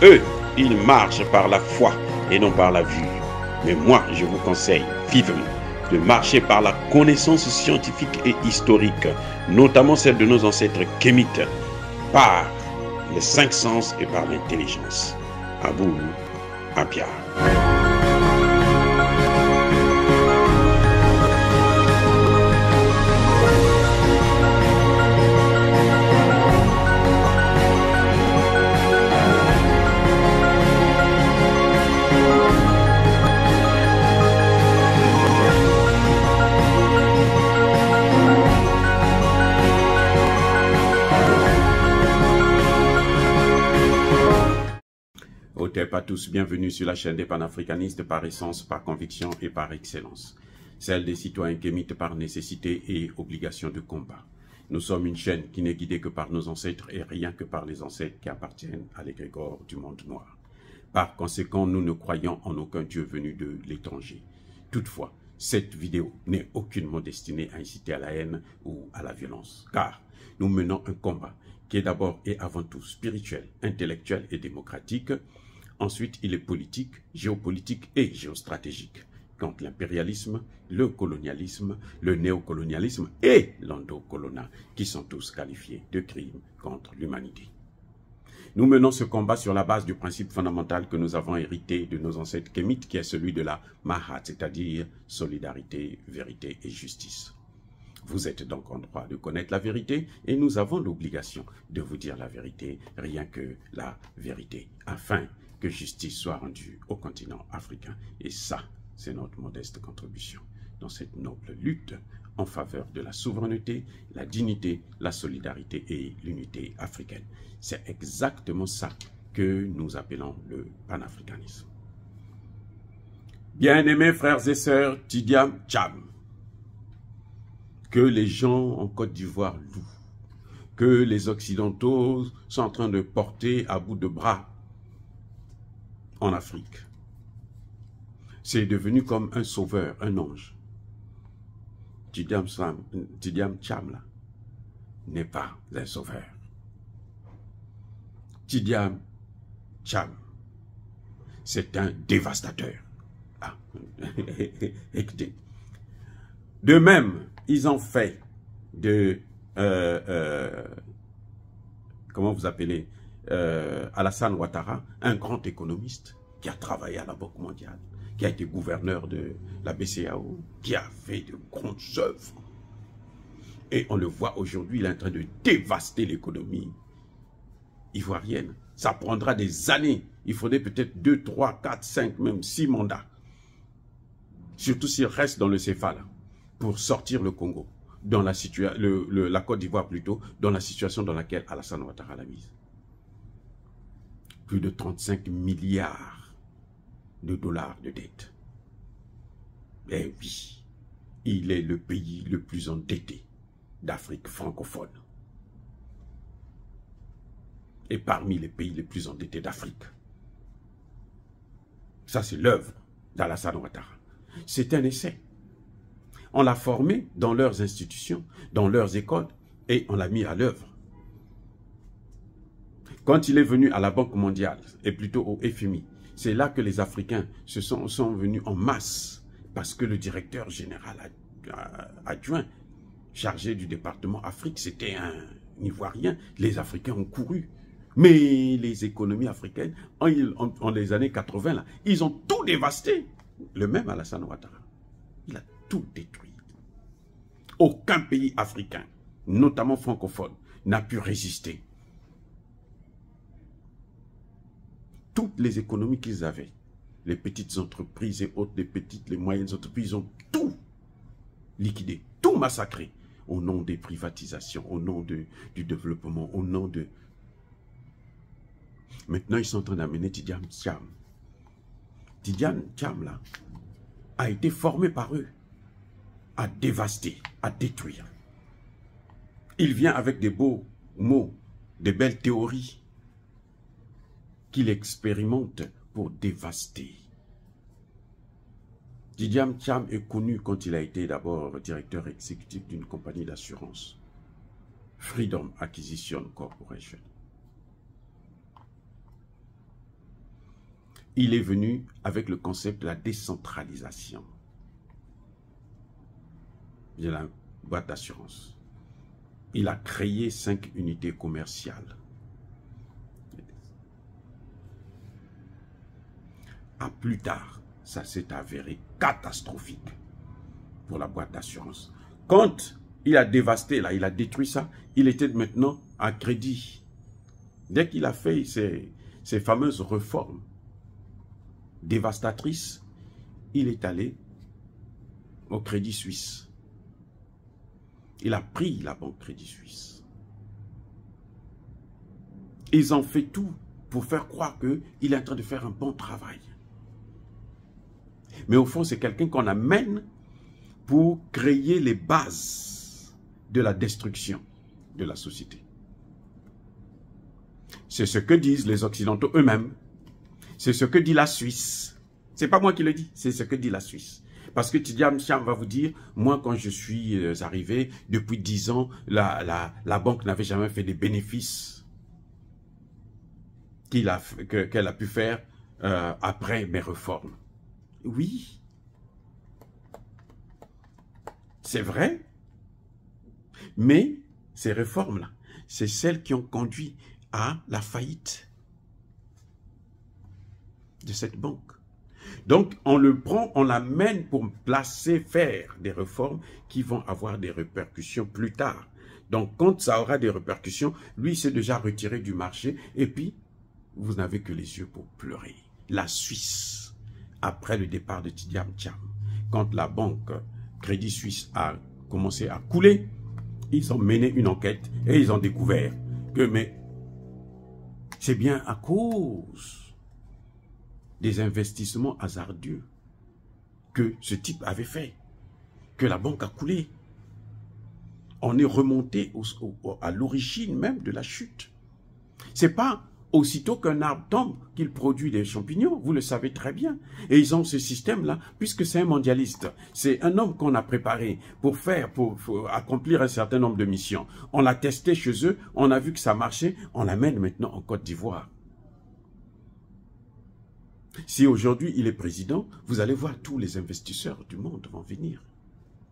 Eux, ils marchent par la foi et non par la vue. Mais moi, je vous conseille vivement de marcher par la connaissance scientifique et historique, notamment celle de nos ancêtres kémites, par les 5 sens et par l'intelligence. À vous, à Pierre. Pas tous, bienvenue sur la chaîne des panafricanistes par essence, par conviction et par excellence. Celle des citoyens kémites par nécessité et obligation de combat. Nous sommes une chaîne qui n'est guidée que par nos ancêtres et rien que par les ancêtres qui appartiennent à l'égrégore du monde noir. Par conséquent, nous ne croyons en aucun Dieu venu de l'étranger. Toutefois, cette vidéo n'est aucunement destinée à inciter à la haine ou à la violence, car nous menons un combat qui est d'abord et avant tout spirituel, intellectuel et démocratique. Ensuite, il est politique, géopolitique et géostratégique contre l'impérialisme, le colonialisme, le néocolonialisme et l'endocolonat, qui sont tous qualifiés de crimes contre l'humanité. Nous menons ce combat sur la base du principe fondamental que nous avons hérité de nos ancêtres kémites, qui est celui de la Mahat, c'est-à-dire solidarité, vérité et justice. Vous êtes donc en droit de connaître la vérité et nous avons l'obligation de vous dire la vérité, rien que la vérité, afin que justice soit rendue au continent africain. Et ça, c'est notre modeste contribution dans cette noble lutte en faveur de la souveraineté, la dignité, la solidarité et l'unité africaine. C'est exactement ça que nous appelons le panafricanisme. Bien-aimés frères et sœurs, Tidiam Tcham, que les gens en Côte d'Ivoire louent, que les Occidentaux sont en train de porter à bout de bras en Afrique. C'est devenu comme un sauveur, un ange. Tidiam Tcham n'est pas un sauveur. Tidiam Tcham, c'est un dévastateur. Ah. Écoutez. De même, ils ont fait de, comment vous appelez, Alassane Ouattara, un grand économiste qui a travaillé à la Banque mondiale, qui a été gouverneur de la BCEAO, qui a fait de grandes œuvres. Et on le voit aujourd'hui, il est en train de dévaster l'économie ivoirienne. Ça prendra des années. Il faudrait peut-être 2, 3, 4, 5, même 6 mandats. Surtout s'il reste dans le CFA, là, pour sortir le Congo, dans la Côte d'Ivoire plutôt, dans la situation dans laquelle Alassane Ouattara l'a mise. Plus de 35 milliards de dollars de dette. Eh oui, il est le pays le plus endetté d'Afrique francophone. Et parmi les pays les plus endettés d'Afrique. Ça, c'est l'œuvre d'Alassane Ouattara. C'est un essai. On l'a formé dans leurs institutions, dans leurs écoles, et on l'a mis à l'œuvre. Quand il est venu à la Banque mondiale, et plutôt au FMI, c'est là que les Africains sont venus en masse, parce que le directeur général adjoint, chargé du département Afrique, c'était un Ivoirien. Les Africains ont couru. Mais les économies africaines, en les années 80, là, ils ont tout dévasté. Le même Alassane Ouattara, il a tout détruit. Aucun pays africain, notamment francophone, n'a pu résister. Toutes les économies qu'ils avaient, les petites entreprises et autres, les moyennes entreprises, ont tout liquidé, tout massacré, au nom des privatisations, au nom du développement, au nom de... Maintenant, ils sont en train d'amener Tidiam Tcham. Tidiam Tcham, là, a été formé par eux à dévaster, à détruire. Il vient avec des beaux mots, des belles théories qu'il expérimente pour dévaster. Tidiam Tcham est connu quand il a été d'abord directeur exécutif d'une compagnie d'assurance, Freedom Acquisition Corporation. il est venu avec le concept de la décentralisation de la boîte d'assurance. Il a créé 5 unités commerciales. À plus tard, ça s'est avéré catastrophique pour la boîte d'assurance. Quand il a dévasté, là, il a détruit ça, il était maintenant à crédit. Dès qu'il a fait ces fameuses réformes dévastatrices, il est allé au Crédit Suisse. Il a pris la banque Crédit Suisse. Ils ont fait tout pour faire croire qu'il est en train de faire un bon travail. Mais au fond, c'est quelqu'un qu'on amène pour créer les bases de la destruction de la société. C'est ce que disent les Occidentaux eux-mêmes. C'est ce que dit la Suisse. C'est pas moi qui le dis, c'est ce que dit la Suisse. Parce que Tidjam Thiam va vous dire, moi quand je suis arrivé, depuis 10 ans, la banque n'avait jamais fait des bénéfices qu'elle a pu faire après mes réformes. Oui, c'est vrai, mais ces réformes-là, c'est celles qui ont conduit à la faillite de cette banque. Donc, on le prend, on l'amène pour faire des réformes qui vont avoir des répercussions plus tard. Donc, quand ça aura des répercussions, lui s'est déjà retiré du marché et puis, vous n'avez que les yeux pour pleurer. La Suisse, après le départ de Tidjam Thiam, quand la banque Crédit Suisse a commencé à couler, ils ont mené une enquête et ils ont découvert que c'est bien à cause des investissements hasardeux que ce type avait fait, que la banque a coulé. On est remonté à l'origine même de la chute. C'est pas aussitôt qu'un arbre tombe qu'il produit des champignons, vous le savez très bien. Et ils ont ce système-là, puisque c'est un mondialiste. C'est un homme qu'on a préparé pour accomplir un certain nombre de missions. On l'a testé chez eux, on a vu que ça marchait, on l'amène maintenant en Côte d'Ivoire. Si aujourd'hui il est président, vous allez voir tous les investisseurs du monde vont venir.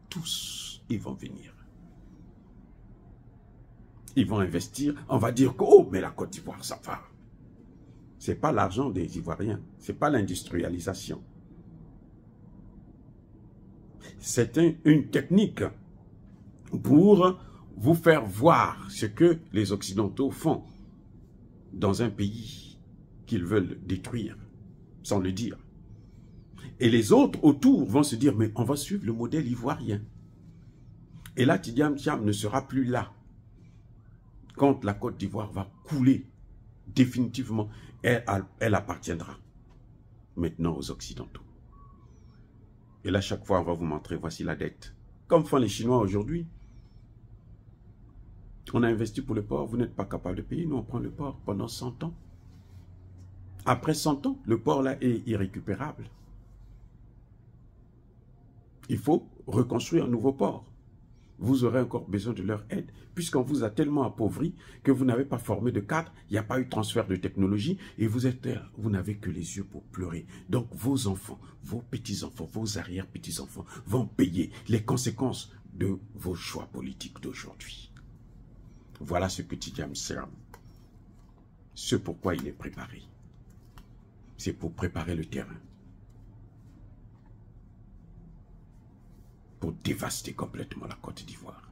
Tous, ils vont venir. Ils vont investir, on va dire que, oh, mais la Côte d'Ivoire, ça va. Ce n'est pas l'argent des Ivoiriens, ce n'est pas l'industrialisation. C'est une technique pour vous faire voir ce que les Occidentaux font dans un pays qu'ils veulent détruire, sans le dire. Et les autres autour vont se dire, mais on va suivre le modèle ivoirien. Et là, Tidjam Thiam ne sera plus là. Quand la Côte d'Ivoire va couler définitivement, elle appartiendra maintenant aux Occidentaux. Et là, chaque fois, on va vous montrer, voici la dette. Comme font les Chinois aujourd'hui. On a investi pour le port, vous n'êtes pas capable de payer, nous on prend le port pendant 100 ans. Après 100 ans, le port là est irrécupérable. Il faut reconstruire un nouveau port. Vous aurez encore besoin de leur aide, puisqu'on vous a tellement appauvri que vous n'avez pas formé de cadre, il n'y a pas eu de transfert de technologie, et vous n'avez que les yeux pour pleurer. Donc vos enfants, vos petits-enfants, vos arrière-petits-enfants vont payer les conséquences de vos choix politiques d'aujourd'hui. Voilà ce que Tidjam Thiam, ce pourquoi il est préparé. C'est pour préparer le terrain. Pour dévaster complètement la Côte d'Ivoire.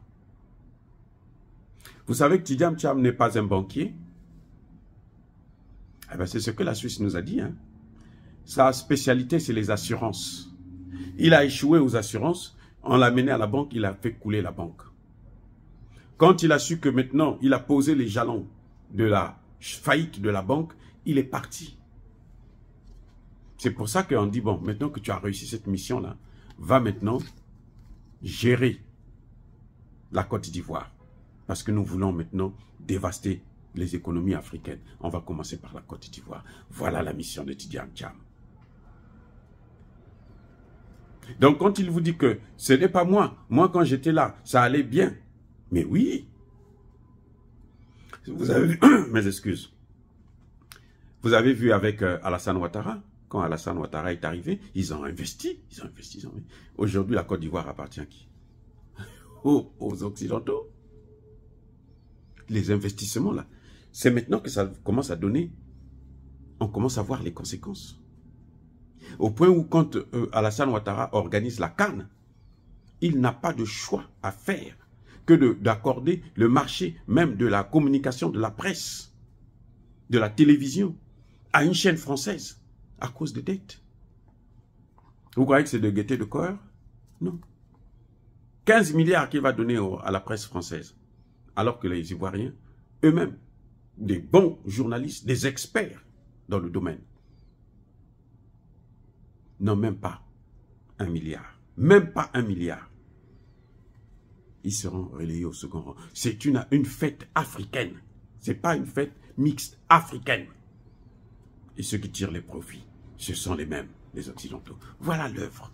Vous savez que Tidjam Thiam n'est pas un banquier? Eh bien, c'est ce que la Suisse nous a dit. Hein. Sa spécialité, c'est les assurances. Il a échoué aux assurances, on l'a mené à la banque, il a fait couler la banque. Quand il a su que maintenant, il a posé les jalons de la faillite de la banque, il est parti. C'est pour ça qu'on dit, bon, maintenant que tu as réussi cette mission-là, va maintenant gérer la Côte d'Ivoire. Parce que nous voulons maintenant dévaster les économies africaines. On va commencer par la Côte d'Ivoire. Voilà la mission de Tidjam Thiam. Donc quand il vous dit que ce n'est pas moi, quand j'étais là, ça allait bien. Mais oui. Vous avez vu, mes excuses. Vous avez vu avec Alassane Ouattara, Quand Alassane Ouattara est arrivé, ils ont investi. Aujourd'hui, la Côte d'Ivoire appartient à qui? Aux Occidentaux. Les investissements, là, c'est maintenant que ça commence à donner, on commence à voir les conséquences. Au point où, quand Alassane Ouattara organise la CAN, il n'a pas de choix à faire que d'accorder le marché même de la communication, de la presse, de la télévision, à une chaîne française, à cause de dettes. Vous croyez que c'est de gaieté de cœur? Non. 15 milliards qu'il va donner à la presse française, alors que les Ivoiriens, eux-mêmes, des bons journalistes, des experts dans le domaine, n'ont même pas 1 milliard. Même pas 1 milliard. Ils seront relayés au second rang. C'est une fête africaine. Ce n'est pas une fête mixte africaine. Et ceux qui tirent les profits, ce sont les mêmes, les Occidentaux. Voilà l'œuvre.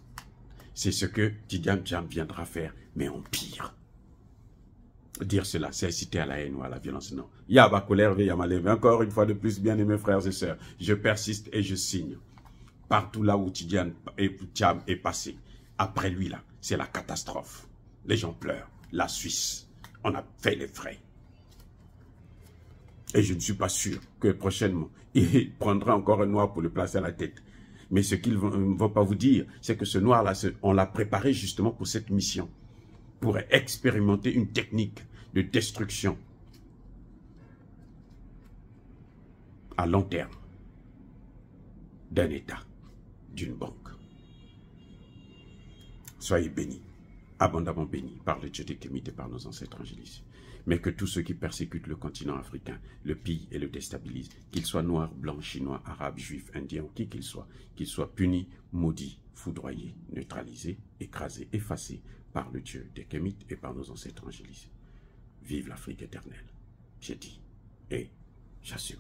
C'est ce que Tidiane Tcham viendra faire, mais en pire. Dire cela, c'est inciter à la haine ou à la violence. Non. Yaba colère, Yamaleve. Encore une fois de plus, bien aimés frères et sœurs, je persiste et je signe. Partout là où Tidiane Tcham est passé, après lui là, c'est la catastrophe. Les gens pleurent. La Suisse, on a fait les frais. Et je ne suis pas sûr que prochainement, il prendra encore un noir pour le placer à la tête. Mais ce qu'ils ne vont pas vous dire, c'est que ce noir-là, on l'a préparé justement pour cette mission. Pour expérimenter une technique de destruction à long terme d'un État, d'une banque. Soyez bénis, abondamment bénis par le Dieu des Kémites et par nos ancêtres angéliques. Mais que tous ceux qui persécutent le continent africain le pillent et le déstabilisent, qu'ils soient noirs, blancs, chinois, arabes, juifs, indiens, qui qu'ils soient punis, maudits, foudroyés, neutralisés, écrasés, effacés par le Dieu des Kémites et par nos ancêtres angéliques. Vive l'Afrique éternelle, j'ai dit, et j'assume.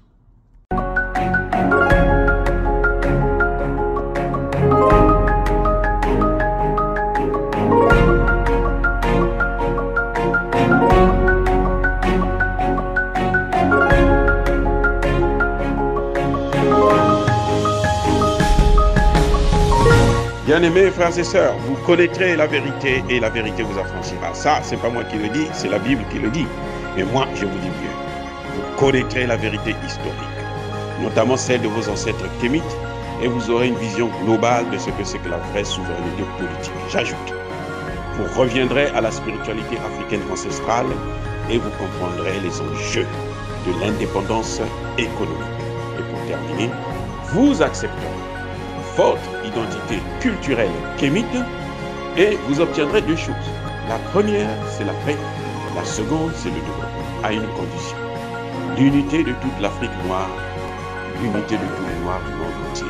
Bien-aimés frères et sœurs, vous connaîtrez la vérité et la vérité vous affranchira. Ça, c'est pas moi qui le dis, c'est la Bible qui le dit. Mais moi, je vous dis mieux. Vous connaîtrez la vérité historique, notamment celle de vos ancêtres kémites, et vous aurez une vision globale de ce que c'est que la vraie souveraineté politique. J'ajoute, vous reviendrez à la spiritualité africaine ancestrale et vous comprendrez les enjeux de l'indépendance économique. Et pour terminer, vous accepterez votre identité culturelle kémite et vous obtiendrez deux choses. La première, c'est la paix. La seconde, c'est le développement, à une condition. L'unité de toute l'Afrique noire, l'unité de tous les noirs du monde entier.